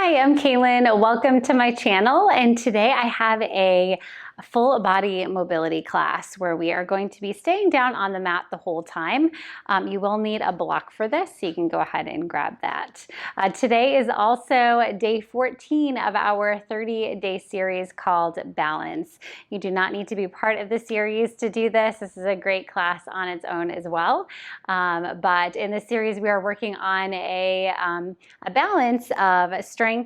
Hi, I'm Cailin. Welcome to my channel, and today I have a full body mobility class where we are going to be staying down on the mat the whole time. You will need a block for this, so you can go ahead and grab that. Today is also day 14 of our 30-day series called Balance. You do not need to be part of the series to do this. This is a great class on its own as well. But in this series, we are working on a balance of strength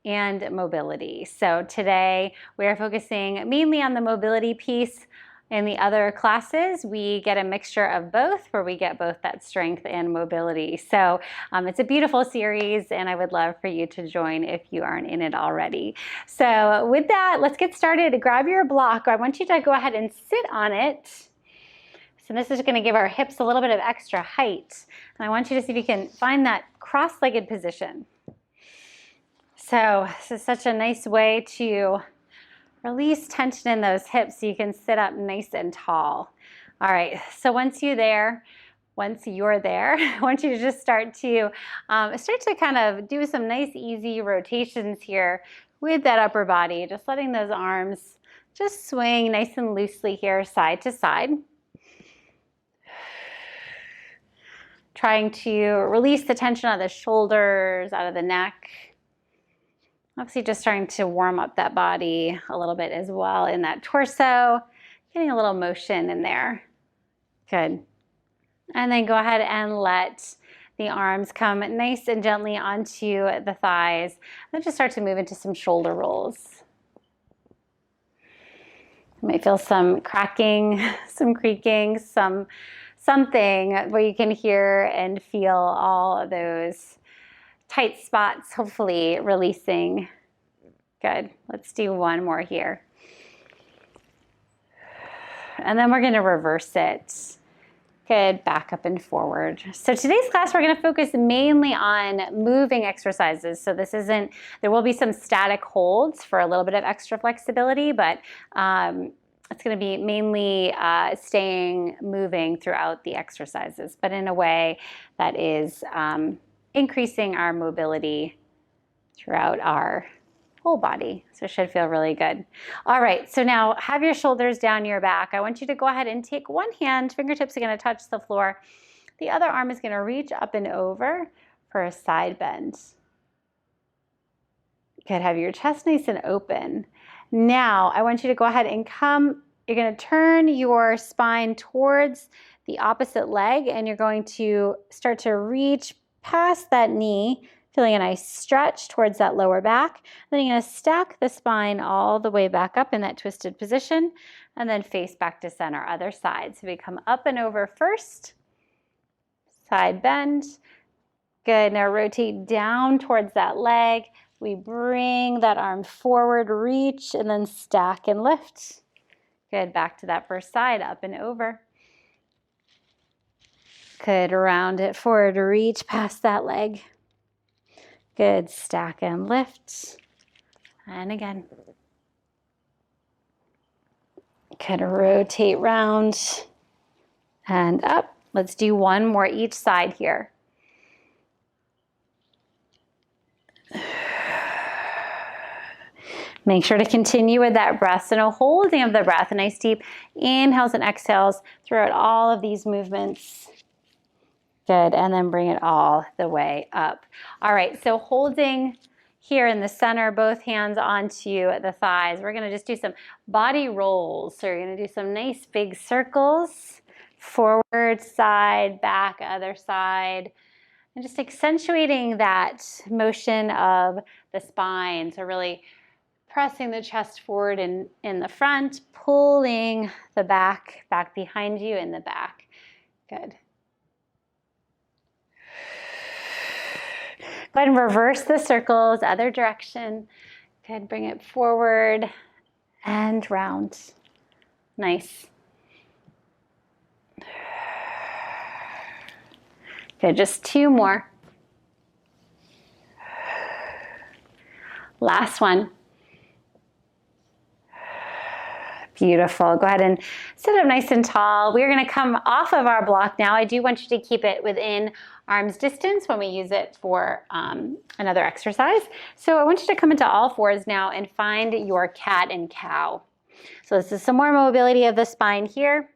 and mobility. So today we are focusing mainly on the mobility piece. In the other classes, we get a mixture of both, where we get both that strength and mobility. So it's a beautiful series, and I would love for you to join if you aren't in it already. So with that, let's get started. Grab your block. I want you to go ahead and sit on it. So this is going to give our hips a little bit of extra height. And I want you to see if you can find that cross-legged position. So this is such a nice way to release tension in those hips so you can sit up nice and tall. All right, so once you're there, I want you to just start to kind of do some nice easy rotations here with that upper body, just letting those arms just swing nice and loosely here side to side. Trying to release the tension out of the shoulders, out of the neck. Obviously just starting to warm up that body a little bit as well in that torso, getting a little motion in there. Good. And then go ahead and let the arms come nice and gently onto the thighs. Then just start to move into some shoulder rolls. You might feel some cracking, some creaking, something where you can hear and feel all of those tight spots, hopefully releasing. Good. Let's do one more here. And then we're going to reverse it. Good. Back up and forward. So today's class, we're going to focus mainly on moving exercises. So there will be some static holds for a little bit of extra flexibility, but it's going to be mainly moving throughout the exercises, but in a way that is increasing our mobility throughout our whole body. So it should feel really good. All right, so now have your shoulders down your back. I want you to go ahead and take one hand, fingertips are going to touch the floor. The other arm is going to reach up and over for a side bend. Good, have your chest nice and open. Now I want you to go ahead and you're going to turn your spine towards the opposite leg, and you're going to start to reach past that knee, feeling a nice stretch towards that lower back. Then you're going to stack the spine all the way back up in that twisted position, and then face back to center, other side. So we come up and over first, side bend. Good, now rotate down towards that leg. We bring that arm forward, reach, and then stack and lift. Good, back to that first side, up and over. Good, round it forward, reach past that leg. Good, stack and lift. And again. Good, rotate round and up. Let's do one more each side here. Make sure to continue with that breath. So no holding of the breath, nice deep inhales and exhales throughout all of these movements. Good, and then bring it all the way up. All right, so holding here in the center, both hands onto the thighs. We're gonna just do some body rolls. So you're gonna do some nice big circles, forward, side, back, other side. And just accentuating that motion of the spine. So really pressing the chest forward in the front, pulling the back behind you in the back. Good. Go ahead and reverse the circles, other direction. Good, bring it forward and round. Nice. Good, just two more. Last one. Beautiful. Go ahead and sit up nice and tall. We're going to come off of our block now. I do want you to keep it within arm's distance when we use it for another exercise. So I want you to come into all fours now and find your cat and cow. So this is some more mobility of the spine here.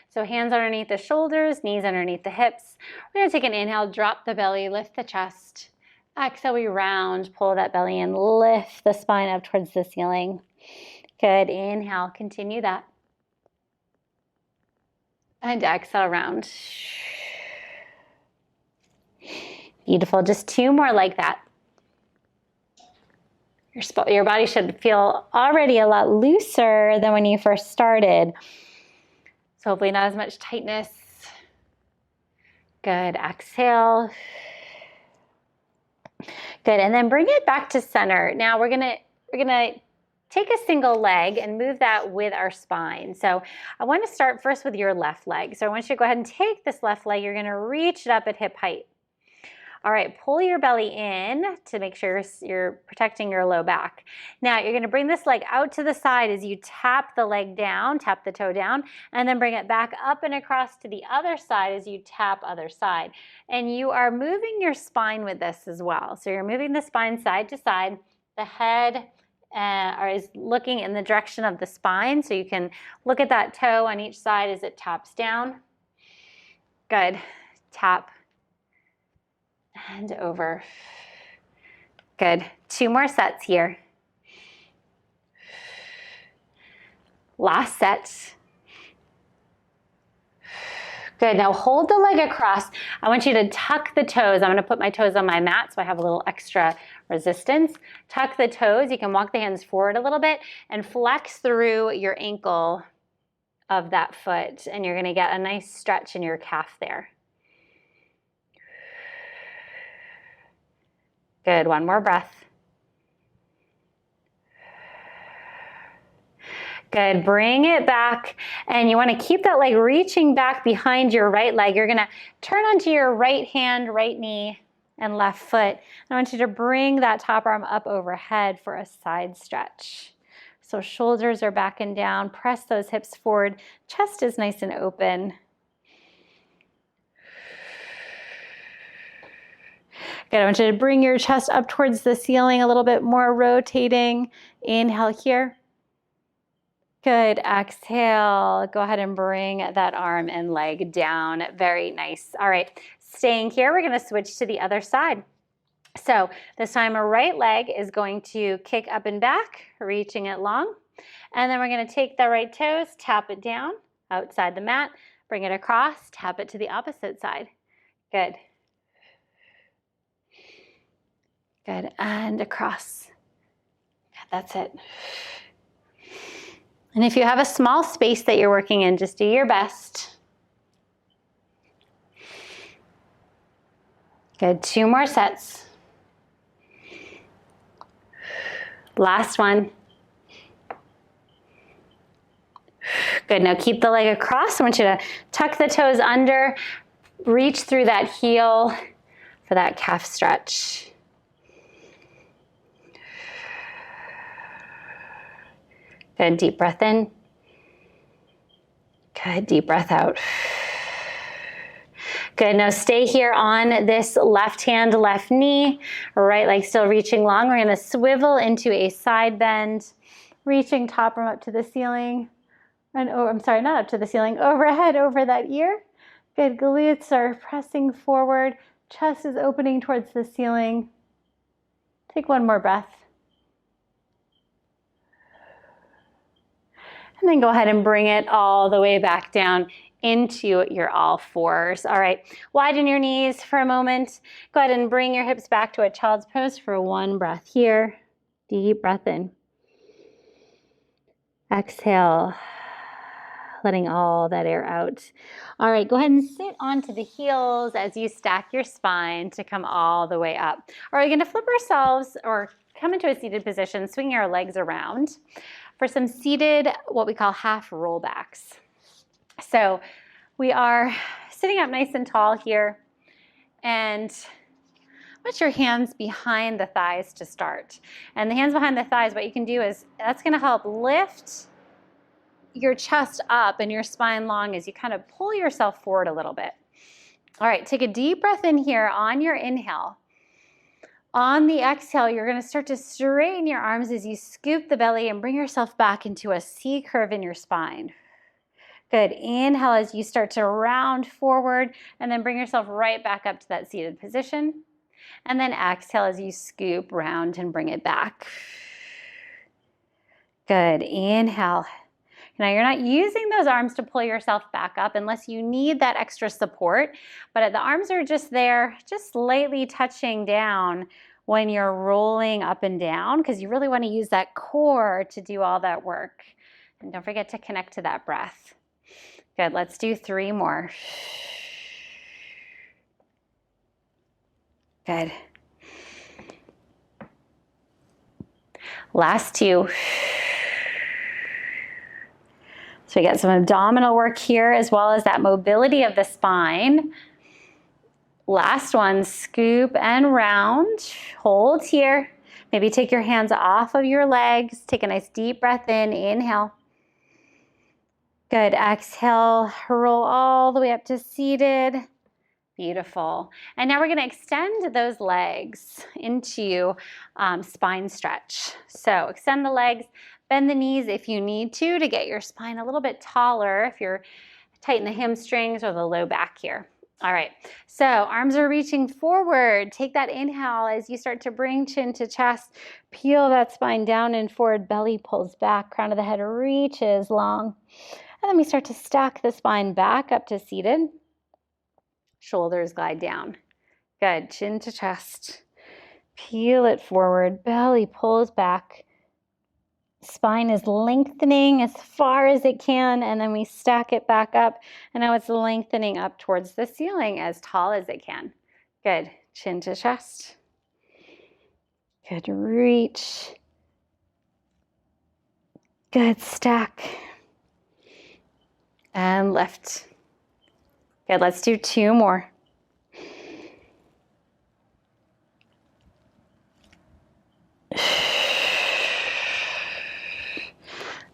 So hands underneath the shoulders, knees underneath the hips. We're going to take an inhale, drop the belly, lift the chest. Exhale, we round, pull that belly in, lift the spine up towards the ceiling. Good. Inhale, continue that. And exhale, round. Beautiful. Just 2 more like that. Your body should feel already a lot looser than when you first started. So hopefully not as much tightness. Good. Exhale. Good. And then bring it back to center. Now we're gonna take a single leg and move that with our spine. So I want to start first with your left leg. So I want you to go ahead and take this left leg. You're going to reach it up at hip height. All right, pull your belly in to make sure you're protecting your low back. Now you're going to bring this leg out to the side as you tap the leg down, tap the toe down, and then bring it back up and across to the other side as you tap other side. And you are moving your spine with this as well. So you're moving the spine side to side. The head is looking in the direction of the spine, so you can look at that toe on each side as it taps down. Good. Tap and over. Good. 2 more sets here. Last set. Good. Now hold the leg across. I want you to tuck the toes. I'm going to put my toes on my mat so I have a little extra resistance. Tuck the toes. You can walk the hands forward a little bit and flex through your ankle of that foot, and you're going to get a nice stretch in your calf there. Good. 1 more breath. Good. Bring it back. And you want to keep that leg reaching back behind your right leg. You're going to turn onto your right hand, right knee, and left foot. I want you to bring that top arm up overhead for a side stretch. So shoulders are back and down. Press those hips forward. Chest is nice and open. Good. I want you to bring your chest up towards the ceiling a little bit more, rotating. Inhale here. Good. Exhale. Go ahead and bring that arm and leg down. Very nice. All right. Staying here, we're going to switch to the other side. So this time our right leg is going to kick up and back, reaching it long. And then we're going to take the right toes, tap it down outside the mat, bring it across, tap it to the opposite side. Good. Good. And across. That's it. And if you have a small space that you're working in, just do your best. Good. 2 more sets. Last one. Good. Now keep the leg across. I want you to tuck the toes under, reach through that heel for that calf stretch. Good. Deep breath in. Good. Deep breath out. Good. Now stay here on this left hand, left knee, right leg still reaching long. We're going to swivel into a side bend, reaching top arm up to the ceiling. And oh, I'm sorry, not up to the ceiling, overhead over that ear. Good. Glutes are pressing forward. Chest is opening towards the ceiling. Take 1 more breath. And then go ahead and bring it all the way back down into your all fours. All right, widen your knees for a moment. Go ahead and bring your hips back to a child's pose for 1 breath here. Deep breath in. Exhale, letting all that air out. All right, go ahead and sit onto the heels as you stack your spine to come all the way up. All right, we're going to flip ourselves or come into a seated position, swinging our legs around for some seated, what we call half rollbacks. So we are sitting up nice and tall here, and put your hands behind the thighs to start. And the hands behind the thighs, what you can do is, that's gonna help lift your chest up and your spine long as you kind of pull yourself forward a little bit. All right, take a deep breath in here on your inhale. On the exhale, you're going to start to straighten your arms as you scoop the belly and bring yourself back into a C curve in your spine. Good. Inhale as you start to round forward and then bring yourself right back up to that seated position. And then exhale as you scoop round and bring it back. Good. Inhale. Now you're not using those arms to pull yourself back up unless you need that extra support, but the arms are just there, just lightly touching down when you're rolling up and down, because you really want to use that core to do all that work. And don't forget to connect to that breath. Good, let's do 3 more. Good. Last 2. So we got some abdominal work here as well as that mobility of the spine. Last one, scoop and round. Hold here. Maybe take your hands off of your legs. Take a nice deep breath in. Inhale. Good. Exhale. Roll all the way up to seated. Beautiful. And now we're going to extend those legs into spine stretch. So extend the legs. Bend the knees if you need to get your spine a little bit taller if you're tight in the hamstrings or the low back here. All right, so arms are reaching forward. Take that inhale as you start to bring chin to chest. Peel that spine down and forward. Belly pulls back. Crown of the head reaches long. And then we start to stack the spine back up to seated. Shoulders glide down. Good, chin to chest. Peel it forward. Belly pulls back. Spine is lengthening as far as it can, and then we stack it back up, and now it's lengthening up towards the ceiling as tall as it can. Good. Chin to chest. Good. Reach. Good. Stack. And lift. Good. Let's do 2 more.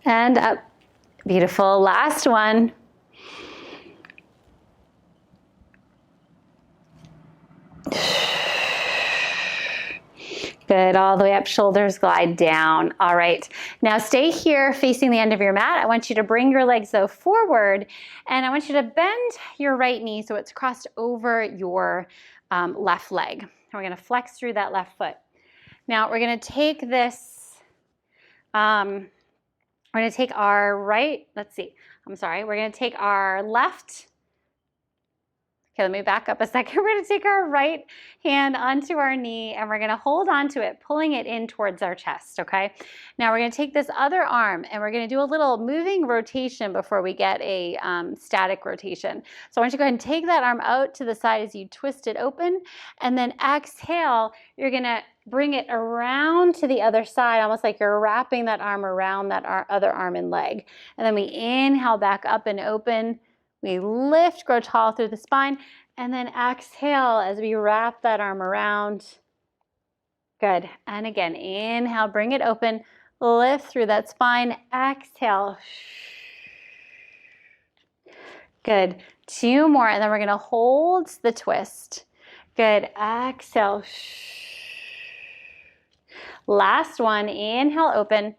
And up. Beautiful. Last one. Good. All the way up. Shoulders glide down. All right. Now stay here facing the end of your mat. I want you to bring your legs though forward, and I want you to bend your right knee so it's crossed over your left leg. And we're going to flex through that left foot. Now we're going to take this we're going to take our right, we're going to take our left, okay, let me back up a second. We're going to take our right hand onto our knee and we're going to hold onto it, pulling it in towards our chest, okay? Now we're going to take this other arm and we're going to do a little moving rotation before we get a static rotation. So I want you to go ahead and take that arm out to the side as you twist it open, and then exhale, you're going to bring it around to the other side, almost like you're wrapping that arm around that other arm and leg. And then we inhale back up and open. We lift, grow tall through the spine, and then exhale as we wrap that arm around. Good. And again, inhale, bring it open, lift through that spine, exhale. Good. 2 more, and then we're going to hold the twist. Good. Exhale. Last one, inhale, open.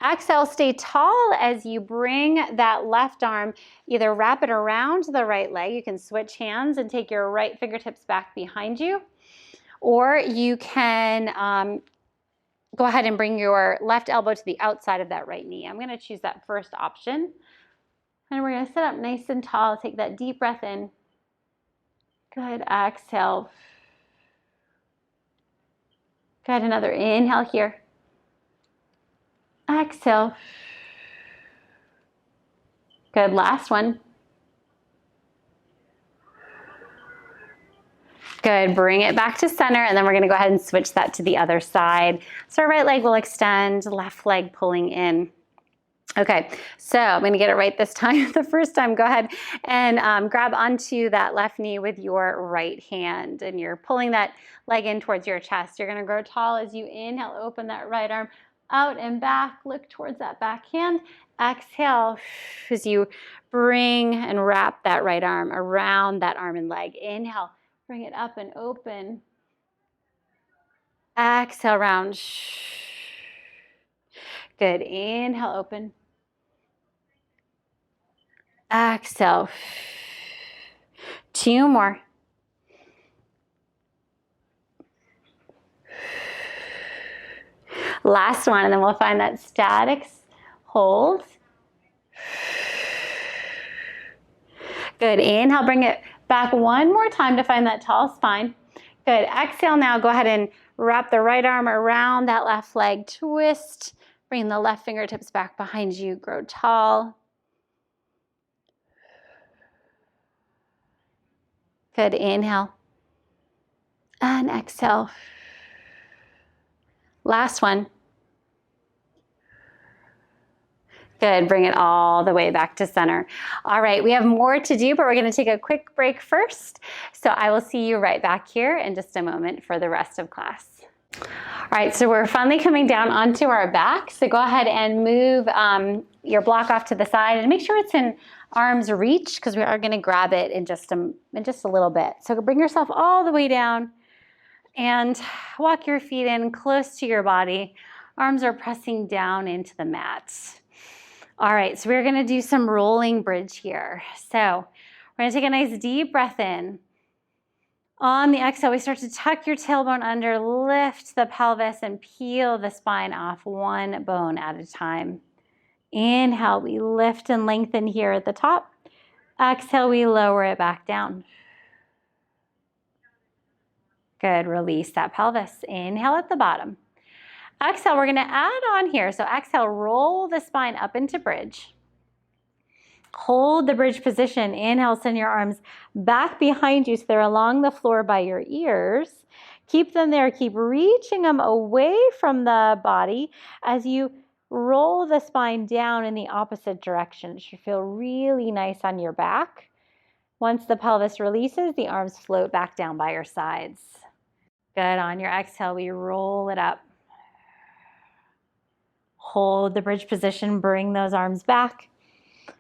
Exhale, stay tall as you bring that left arm, either wrap it around the right leg. You can switch hands and take your right fingertips back behind you, or you can go ahead and bring your left elbow to the outside of that right knee. I'm going to choose that first option. And we're going to sit up nice and tall. Take that deep breath in. Good. Exhale. Good. Another inhale here. Exhale. Good. Last one. Good. Bring it back to center, and then we're going to go ahead and switch that to the other side. So our right leg will extend, left leg pulling in. Okay, so I'm going to get it right this time. The first time, go ahead and grab onto that left knee with your right hand, and you're pulling that leg in towards your chest. You're going to grow tall as you inhale, open that right arm out and back. Look towards that back hand. Exhale as you bring and wrap that right arm around that arm and leg. Inhale, bring it up and open. Exhale, round. Good. Inhale, open. Exhale. 2 more. Last one, and then we'll find that static hold. Good. Inhale, bring it back one more time to find that tall spine. Good. Exhale now. Go ahead and wrap the right arm around that left leg. Twist. Bring the left fingertips back behind you. Grow tall. Good. Inhale. And exhale. Last one. Good. Bring it all the way back to center. All right, we have more to do, but we're going to take a quick break first. So I will see you right back here in just a moment for the rest of class. All right, so we're finally coming down onto our back. So go ahead and move your block off to the side and make sure it's in arm's reach because we are going to grab it in just a little bit. So bring yourself all the way down and walk your feet in close to your body. Arms are pressing down into the mat. All right, so we're gonna do some rolling bridge here. So we're gonna take a nice deep breath in. On the exhale, we start to tuck your tailbone under, lift the pelvis, and peel the spine off one bone at a time. Inhale, we lift and lengthen here at the top. Exhale, we lower it back down. Good, release that pelvis. Inhale at the bottom. Exhale, we're gonna add on here. So exhale, roll the spine up into bridge. Hold the bridge position. Inhale, send your arms back behind you so they're along the floor by your ears. Keep them there. Keep reaching them away from the body as you roll the spine down in the opposite direction. It should feel really nice on your back. Once the pelvis releases, the arms float back down by your sides. Good. On your exhale, we roll it up. Hold the bridge position, bring those arms back,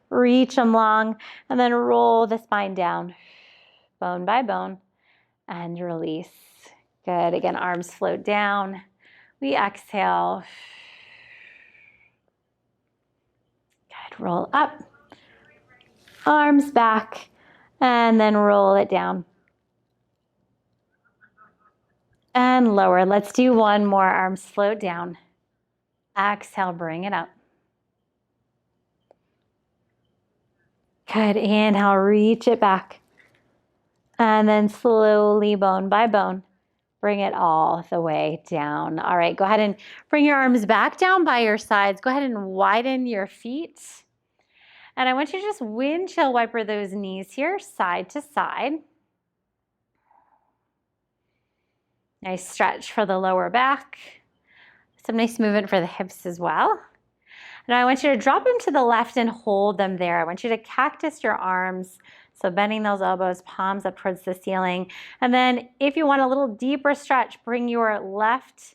reach them long, and then roll the spine down, bone by bone, and release. Good. Again, arms float down. We exhale. Good. Roll up, arms back, and then roll it down. And lower. Let's do one more. Arms float down. Exhale, bring it up. Good. Inhale, reach it back. And then slowly, bone by bone, bring it all the way down. All right, go ahead and bring your arms back down by your sides. Go ahead and widen your feet. And I want you to just windshield wiper those knees here, side to side. Nice stretch for the lower back. Some nice movement for the hips as well. And I want you to drop them to the left and hold them there. I want you to cactus your arms. So bending those elbows, palms up towards the ceiling. And then if you want a little deeper stretch, bring your left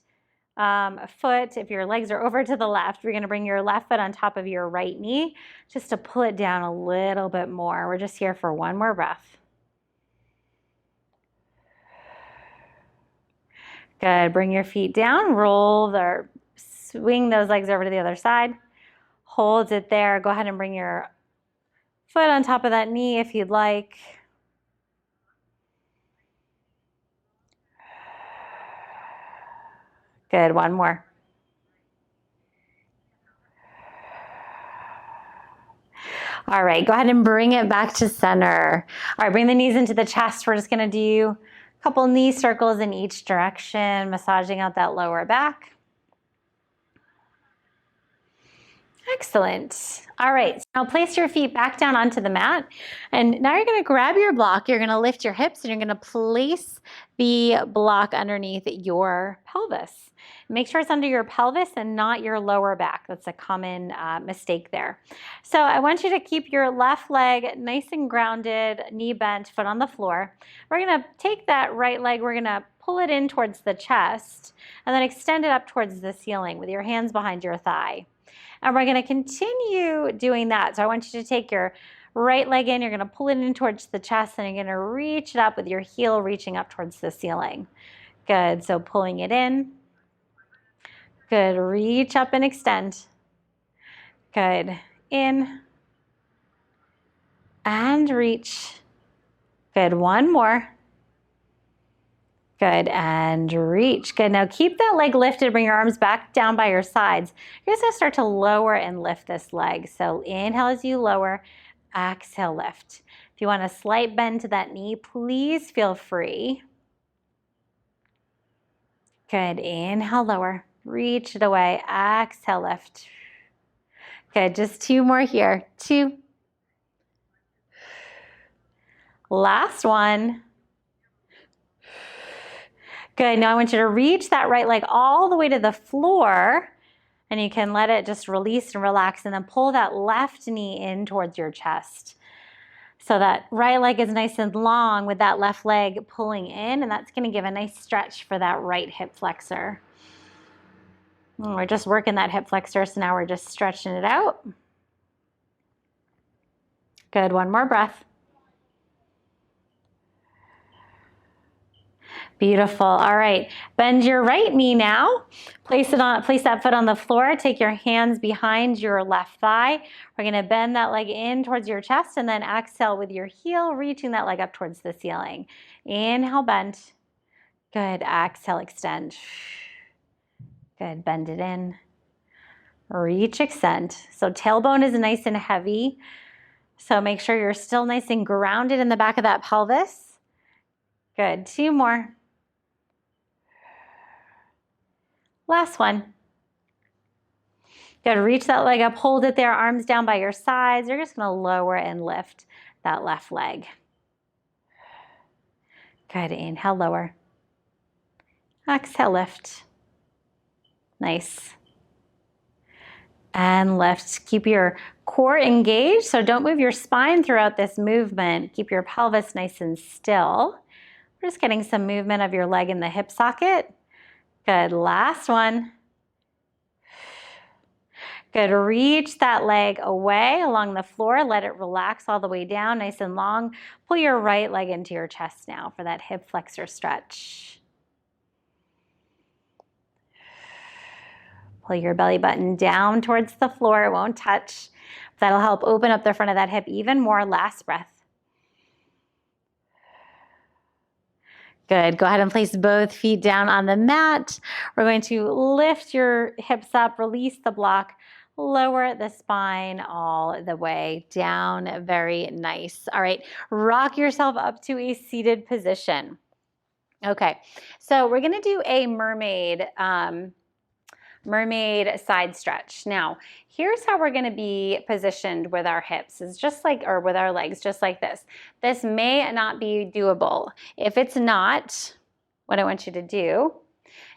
foot, if your legs are over to the left, you're gonna bring your left foot on top of your right knee just to pull it down a little bit more. We're just here for one more breath. Good. Bring your feet down, swing those legs over to the other side. Hold it there. Go ahead and bring your foot on top of that knee if you'd like. Good. One more. All right. Go ahead and bring it back to center. All right. Bring the knees into the chest. We're just going to do couple knee circles in each direction, massaging out that lower back. Excellent. All right, so now place your feet back down onto the mat. And now you're gonna grab your block, you're gonna lift your hips, and you're gonna place the block underneath your pelvis. Make sure it's under your pelvis and not your lower back. That's a common mistake there. So I want you to keep your left leg nice and grounded, knee bent, foot on the floor. We're gonna take that right leg, we're gonna pull it in towards the chest, and then extend it up towards the ceiling with your hands behind your thigh. And we're going to continue doing that. So I want you to take your right leg in, you're going to pull it in towards the chest, and you're going to reach it up with your heel reaching up towards the ceiling. Good, so pulling it in. Good, reach up and extend. Good, in and reach. Good, one more. Good, and reach. Good, now keep that leg lifted, bring your arms back down by your sides. You're just gonna start to lower and lift this leg. So inhale as you lower, exhale, lift. If you want a slight bend to that knee, please feel free. Good, inhale, lower, reach it away, exhale, lift. Good, just two more here, 2. Last one. Good, now I want you to reach that right leg all the way to the floor, and you can let it just release and relax, and then pull that left knee in towards your chest. So that right leg is nice and long with that left leg pulling in, and that's gonna give a nice stretch for that right hip flexor. We're just working that hip flexor, so now we're just stretching it out. Good, one more breath. Beautiful. All right, bend your right knee now. Place that foot on the floor. Take your hands behind your left thigh. We're gonna bend that leg in towards your chest, and then exhale with your heel, reaching that leg up towards the ceiling. Inhale, bend. Good, exhale, extend. Good, bend it in. Reach, extend. So tailbone is nice and heavy. So make sure you're still nice and grounded in the back of that pelvis. Good, 2 more. Last one. Good, reach that leg up, hold it there, arms down by your sides. You're just gonna lower and lift that left leg. Good, inhale, lower. Exhale, lift. Nice. And lift. Keep your core engaged, so don't move your spine throughout this movement. Keep your pelvis nice and still. We're just getting some movement of your leg in the hip socket. Good, last one. Good, reach that leg away along the floor. Let it relax all the way down, nice and long. Pull your right leg into your chest now for that hip flexor stretch. Pull your belly button down towards the floor, it won't touch. That'll help open up the front of that hip even more. Last breath. Good, go ahead and place both feet down on the mat. We're going to lift your hips up, release the block, lower the spine all the way down. Very nice. All right, rock yourself up to a seated position. Okay, so we're gonna do a mermaid side stretch. Now, here's how we're gonna be positioned with our hips. It's just like, or with our legs, just like this. This may not be doable. If it's not, what I want you to do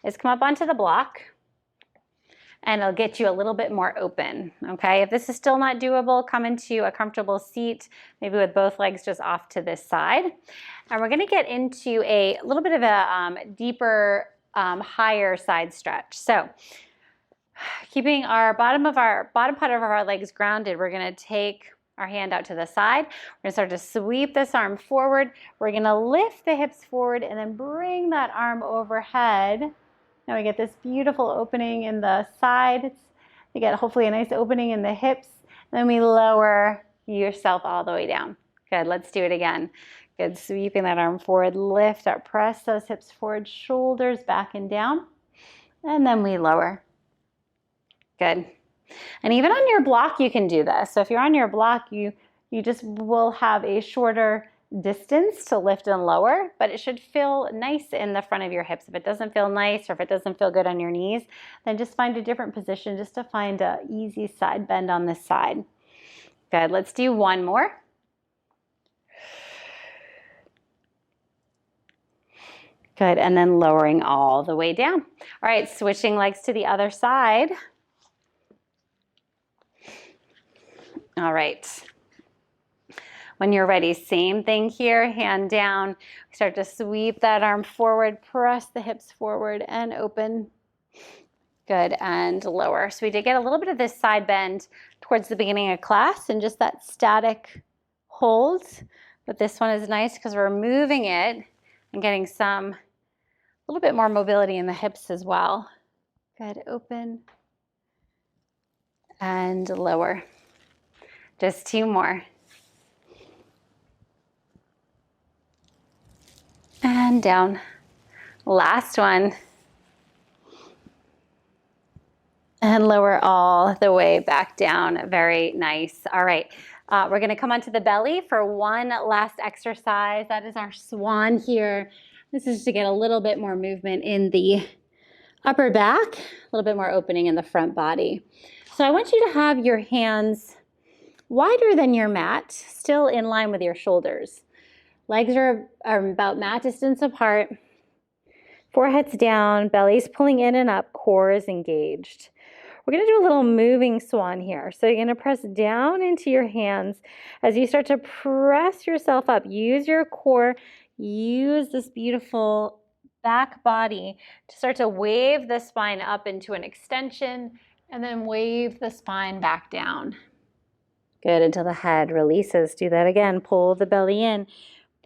is come up onto the block, and it'll get you a little bit more open, okay? If this is still not doable, come into a comfortable seat, maybe with both legs just off to this side. And we're gonna get into a little bit of a deeper, higher side stretch. So, keeping our bottom part of our legs grounded, we're gonna take our hand out to the side. We're gonna start to sweep this arm forward. We're gonna lift the hips forward and then bring that arm overhead. Now we get this beautiful opening in the side. You get hopefully a nice opening in the hips. Then we lower yourself all the way down. Good, let's do it again. Good, sweeping that arm forward, lift up, press those hips forward, shoulders back and down. And then we lower. Good. And even on your block, you can do this. So if you're on your block, you just will have a shorter distance to lift and lower, but it should feel nice in the front of your hips. If it doesn't feel nice or if it doesn't feel good on your knees, then just find a different position just to find an easy side bend on this side. Good. Let's do one more. Good. And then lowering all the way down. All right, switching legs to the other side. All right. When you're ready, same thing here, hand down. Start to sweep that arm forward, press the hips forward and open. Good, and lower. So we did get a little bit of this side bend towards the beginning of class and just that static hold. But this one is nice because we're moving it and getting a little bit more mobility in the hips as well. Good, open and lower. Just 2 more. And down. Last one. And lower all the way back down. Very nice. All right. We're going to come onto the belly for one last exercise. That is our swan here. This is to get a little bit more movement in the upper back, a little bit more opening in the front body. So I want you to have your hands wider than your mat, still in line with your shoulders. Legs are about mat distance apart. Forehead's down, belly's pulling in and up, core is engaged. We're going to do a little moving swan here. So you're going to press down into your hands as you start to press yourself up. Use your core, use this beautiful back body to start to wave the spine up into an extension and then wave the spine back down. Good, until the head releases. Do that again. Pull the belly in.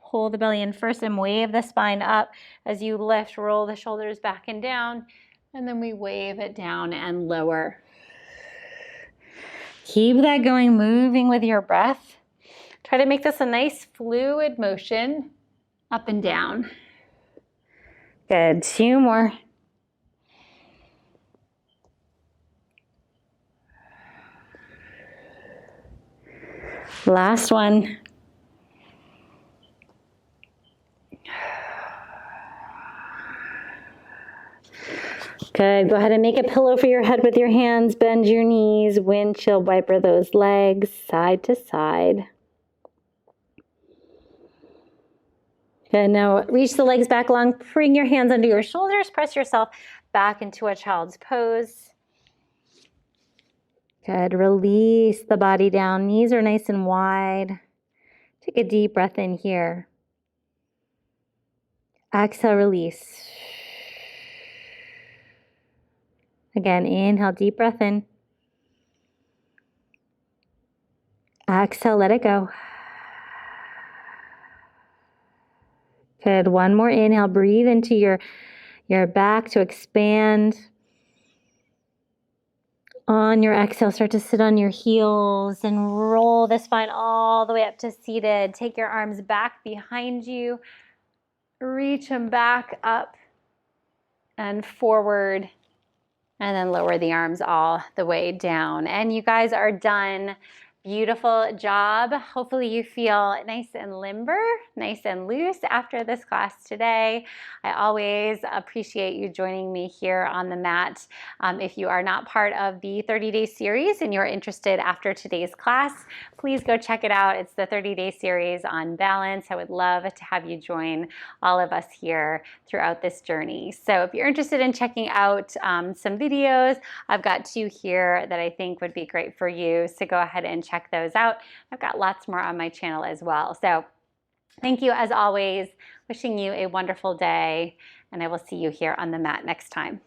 Pull the belly in first and wave the spine up as you lift, roll the shoulders back and down. And then we wave it down and lower. Keep that going, moving with your breath. Try to make this a nice fluid motion up and down. Good, 2 more. Last one. Good. Go ahead and make a pillow for your head with your hands. Bend your knees. Windshield wiper those legs side to side. Good. Now reach the legs back long. Bring your hands under your shoulders. Press yourself back into a child's pose. Good. Release the body down. Knees are nice and wide. Take a deep breath in here. Exhale, release. Again, inhale, deep breath in. Exhale, let it go. Good. One more inhale. Breathe into your back to expand. On your exhale, start to sit on your heels and roll the spine all the way up to seated. Take your arms back behind you. Reach them back up and forward. And then lower the arms all the way down. And you guys are done. Beautiful job. Hopefully you feel nice and limber, nice and loose after this class today. I always appreciate you joining me here on the mat. If you are not part of the 30-day series and you're interested after today's class, please go check it out. It's the 30-day series on balance. I would love to have you join all of us here throughout this journey. So if you're interested in checking out some videos, I've got 2 here that I think would be great for you. So go ahead and check those out. I've got lots more on my channel as well. So thank you as always. Wishing you a wonderful day, and I will see you here on the mat next time.